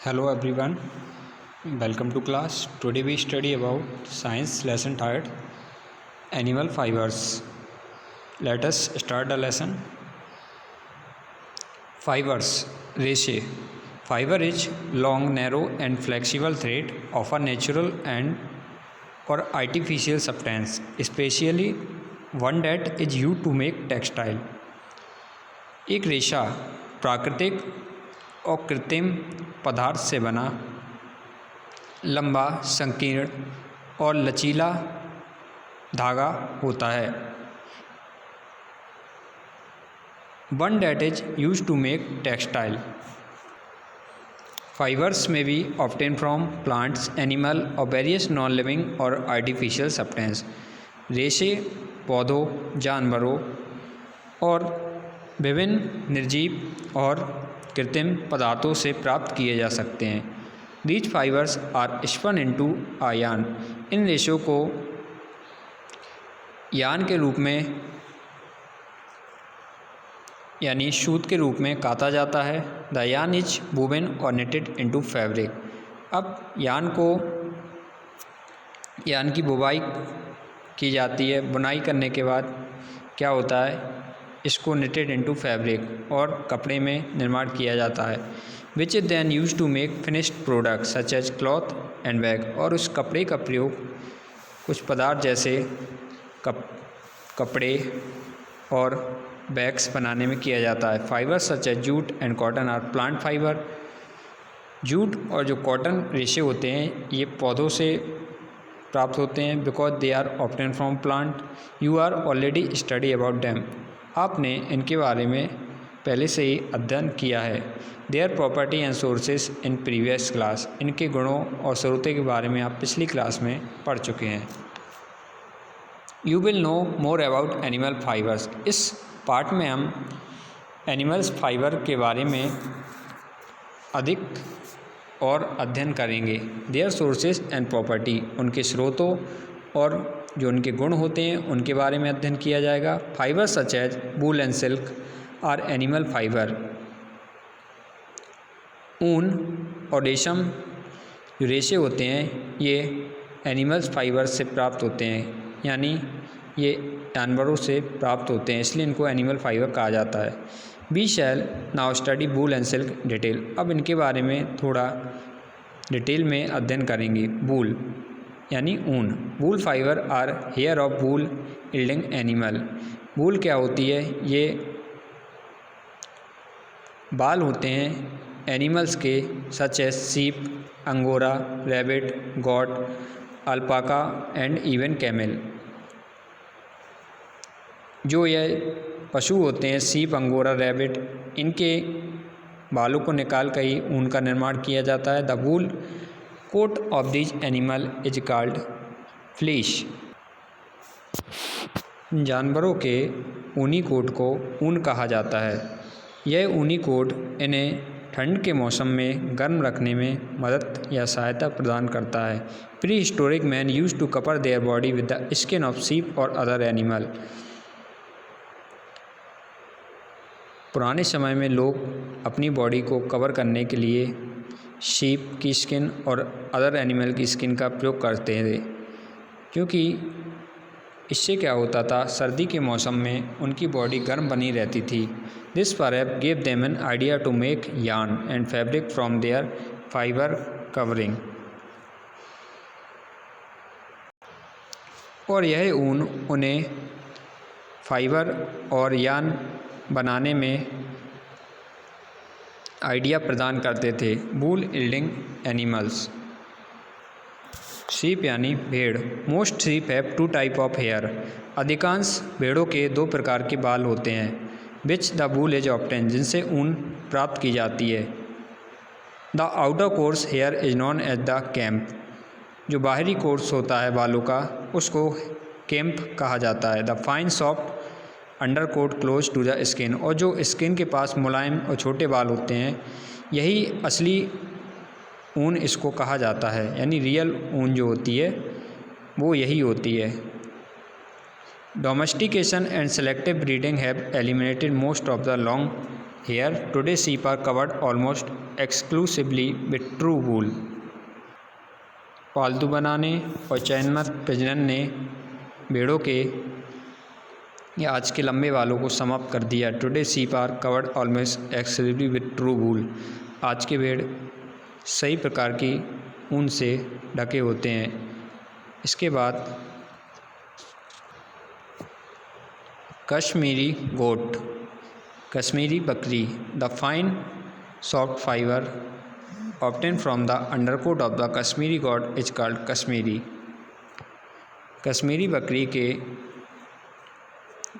Hello everyone, welcome to class. Today we study about science lesson 3rd, animal fibers. Let us start the lesson. Fibers, रेशे. Fiber is long, narrow and flexible thread of a natural and or artificial substance, especially one that is used to make textile. एक रेशा प्राकृतिक और कृत्रिम पदार्थ से बना लंबा, संकीर्ण और लचीला धागा होता है। One that is use to make textile. Fibres may be obtain from plants, animal और वेरियस नॉन लिविंग और आर्टिफिशियल सब्सटेंस। रेशे पौधों, जानवरों और विभिन्न निर्जीव और कृत्रिम पदार्थों से प्राप्त किए जा सकते हैं। These fibres are spun into a yarn. इन रेशों को यार्न के रूप में यानी सूत के रूप में काता जाता है। द यार्न इज वूवन और निटेड इनटू फैब्रिक। अब यार्न की बुवाई की जाती है। बुनाई करने के बाद क्या होता है, इसको निटेड इनटू फैब्रिक और कपड़े में निर्माण किया जाता है। Which is then use to make finished product such as cloth and bag. और उस कपड़े का प्रयोग कुछ पदार्थ जैसे कपड़े और बैग्स बनाने में किया जाता है। Fibre such as jute and cotton are plant fibre. जूट और जो कॉटन रेशे होते हैं ये पौधों से प्राप्त होते हैं, because they are obtain from plant. You are already study about them. आपने इनके बारे में पहले से ही अध्ययन किया है। Their property and sources in previous class. इनके गुणों और स्रोतों के बारे में आप पिछली क्लास में पढ़ चुके हैं। You will know more about animal fibres. इस पार्ट में हम एनिमल्स फाइबर के बारे में अधिक और अध्ययन करेंगे। देयर सोर्सेज एंड प्रॉपर्टी, उनके स्रोतों और जो उनके गुण होते हैं उनके बारे में अध्ययन किया जाएगा। Fibre such as wool and silk are animal fibre. ऊन और रेशम जो रेशे होते हैं ये एनिमल्स फाइबर से प्राप्त होते हैं, यानी ये जानवरों से प्राप्त होते हैं, इसलिए इनको एनिमल फाइबर कहा जाता है। We shall now study wool and silk detail. अब इनके बारे में थोड़ा डिटेल में अध्ययन करेंगे। वूल यानी ऊन। Wool fibre are hair of wool yielding animal. Wool क्या होती है, ये बाल होते हैं एनिमल्स के such as sheep, angora, rabbit, goat, alpaca and even camel. जो ये पशु होते हैं सीप, अंगोरा, रैबिट, इनके बालों को निकाल कर ही ऊन का निर्माण किया जाता है। The wool coat of this animal is called fleece. जानवरों के ऊनी कोट को ऊन कहा जाता है। यह ऊनी कोट इन्हें ठंड के मौसम में गर्म रखने में मदद या सहायता प्रदान करता है। Pre historic man use to cover their body with the skin of sheep और अदर एनिमल। पुराने समय में लोग अपनी बॉडी को कवर करने के लिए शीप की स्किन और अदर एनिमल की स्किन का प्रयोग करते थे, क्योंकि इससे क्या होता था, सर्दी के मौसम में उनकी बॉडी गर्म बनी रहती थी। This perhaps give them an idea to make yarn and fabric from their fibre covering. और यह ऊन उन्हें फाइबर और यार्न बनाने में आइडिया प्रदान करते थे। वूल यील्डिंग एनिमल्स। शीप यानी भेड़। Most sheep have two type of hair. अधिकांश भेड़ों के दो प्रकार के बाल होते हैं। Which the wool is obtain, जिनसे ऊन प्राप्त की जाती है। The outer coarse hair is known as the kemp. जो बाहरी कोर्स होता है बालों का उसको कैम्प कहा जाता है। The fine soft under coat close to the skin. और जो स्किन के पास मुलायम और छोटे बाल होते हैं यही असली ऊन इसको कहा जाता है, यानी रियल ऊन जो होती है वो यही होती है। Domestication and selective breeding have eliminated most of the long here today sheep are covered almost exclusively with true wool। पालतू बनाने और चयनात्मक प्रजनन ने भेड़ों के या आज के लंबे बालों को समाप्त कर दिया। Today sheep are covered almost exclusively with true wool। आज के भेड़ सही प्रकार की ऊन से ढके होते हैं। इसके बाद कश्मीरी गोट, कश्मीरी बकरी। The fine soft fibre obtain from the undercoat of the Kashmiri goat is called Kashmiri. Kashmiri बकरी के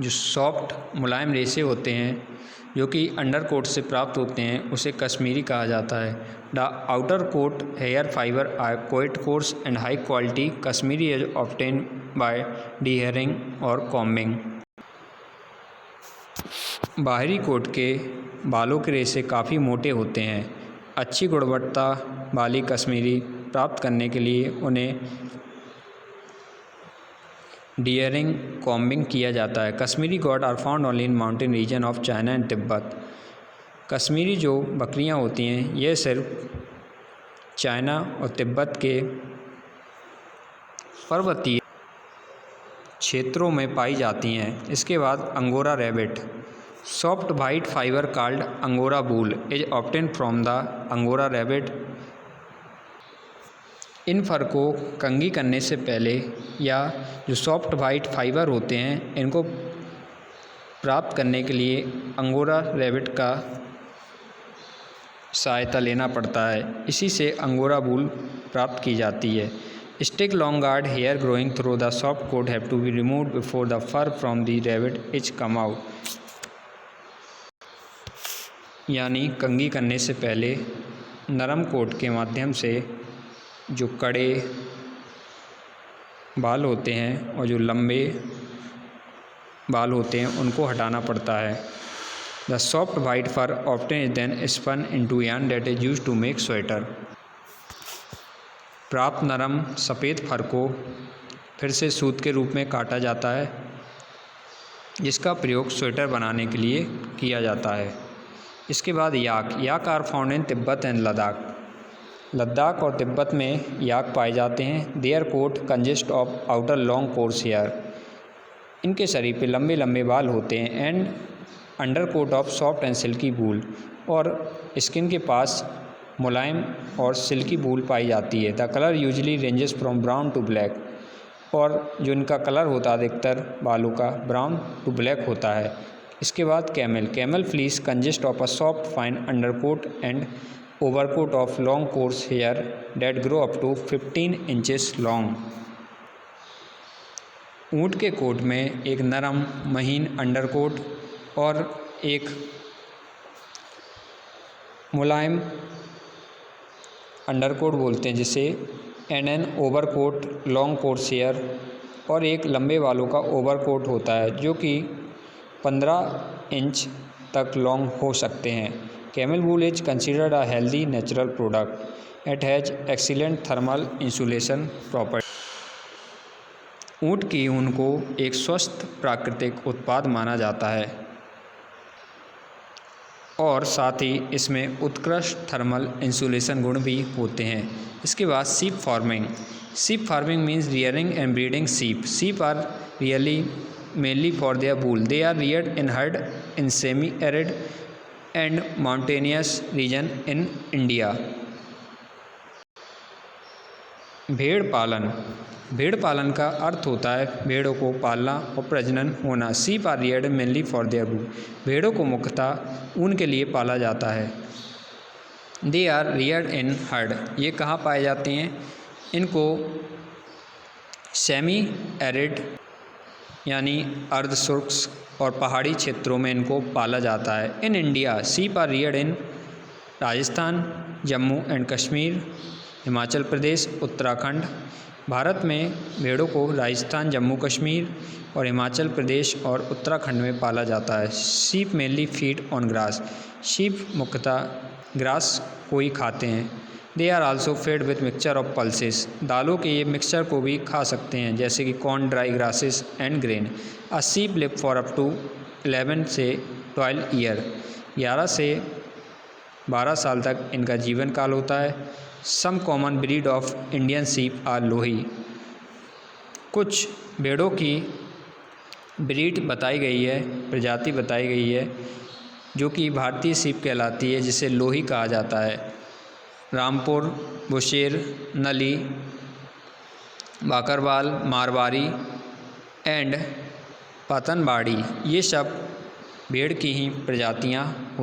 जो सॉफ्ट मुलायम रेशे होते हैं जो कि अंडरकोट से प्राप्त होते हैं उसे कश्मीरी कहा जाता है। The outer coat hair fibre are quite coarse and high quality. Cashmere is obtain by dehairing और कॉम्बिंग। बाहरी कोट के बालों के रेशे काफ़ी मोटे होते हैं। अच्छी गुणवत्ता वाली कश्मीरी प्राप्त करने के लिए उन्हें डीहेयरिंग कॉम्बिंग किया जाता है। Kashmiri goat are found only in mountain region of China and Tibet. Kashmiri जो बकरियां होती हैं ये सिर्फ चाइना और तिब्बत के पर्वतीय क्षेत्रों में पाई जाती हैं। इसके बाद angora rabbit. Soft white fibre called angora wool is obtain from the angora rabbit. इन फर को कंघी करने से पहले या जो सॉफ्ट वाइट फाइबर होते हैं इनको प्राप्त करने के लिए अंगोरा रैबिट का सहायता लेना पड़ता है। इसी से अंगोरा वूल प्राप्त की जाती है। Stiff long guard hair growing through the soft coat have to be removed before the fur from the rabbit is come out. यानी कंघी करने से पहले नरम कोट के माध्यम से जो कड़े बाल होते हैं और जो लंबे बाल होते हैं उनको हटाना पड़ता है। The soft white fur often is then spun into yarn that is used to make sweater. प्राप्त नरम सफ़ेद फर को फिर से सूत के रूप में काटा जाता है जिसका प्रयोग स्वेटर बनाने के लिए किया जाता है। इसके बाद yak are found in Tibet and Ladakh. Ladakh और तिब्बत में याक पाए जाते हैं। Their coat consist of outer long coarse hair. इनके शरीर पे लंबे लंबे बाल होते हैं। And under coat of soft and silky wool. और स्किन के पास मुलायम और सिल्की वूल पाई जाती है। The colour usually ranges from brown to black. और जो इनका कलर होता है अधिकतर बालों का ब्राउन टू ब्लैक होता है। इसके बाद camel fleece consist of a soft fine undercoat and overcoat of long coarse hair that grow up to 15 inches long. ऊँट के कोट में एक नरम महीन अंडरकोट और एक मुलायम अंडरकोट बोलते हैं जिसे an overcoat long coarse hair और एक लंबे बालों का ओवरकोट होता है जो कि 15 इंच तक लॉन्ग हो सकते हैं। Camel wool is considered a healthy natural product. It has excellent thermal insulation property. ऊँट की ऊन को एक स्वस्थ प्राकृतिक उत्पाद माना जाता है और साथ ही इसमें उत्कृष्ट थर्मल इंसुलेशन गुण भी होते हैं। इसके बाद sheep farming. Sheep farming means rearing and breeding sheep. Sheep are really mainly for their wool. They are reared in herd in semi-arid and mountainous region in India. भेड़ पालन का अर्थ होता है भेड़ों को पालना और प्रजनन होना। Sheep are reared mainly for their wool. भेड़ों को मुख्यतः ऊन के लिए पाला जाता है। They are reared in herd. ये कहाँ पाए जाते हैं? इनको सेमी एरिड यानी अर्ध शुष्क और पहाड़ी क्षेत्रों में इनको पाला जाता है। In India sheep are reared in Rajasthan, Jammu and Kashmir, Himachal Pradesh, Uttarakhand. Bharat में भेड़ों को राजस्थान, जम्मू कश्मीर और हिमाचल प्रदेश और उत्तराखंड में पाला जाता है। Sheep mainly feed on grass. Sheep मुख्यतः ग्रास को ही खाते हैं। They are also fed with mixture of pulses. दालों के ये मिक्सचर को भी खा सकते हैं जैसे कि corn, dry grasses and grain. A sheep live for up to 11 से 12 ईयर। 11 से 12 साल तक इनका जीवन काल होता है। Some common breed of Indian sheep are Lohi. कुछ भेड़ों की ब्रीड बताई गई है, प्रजाति बताई गई है, जो कि भारतीय शीप कहलाती है, जिसे लोही कहा जाता है। रामपुर, बुशेर, नली, बाकरवाल, मारवाड़ी एंड पतनबाड़ी, ये सब भेड़ की ही प्रजातियाँ होती हैं।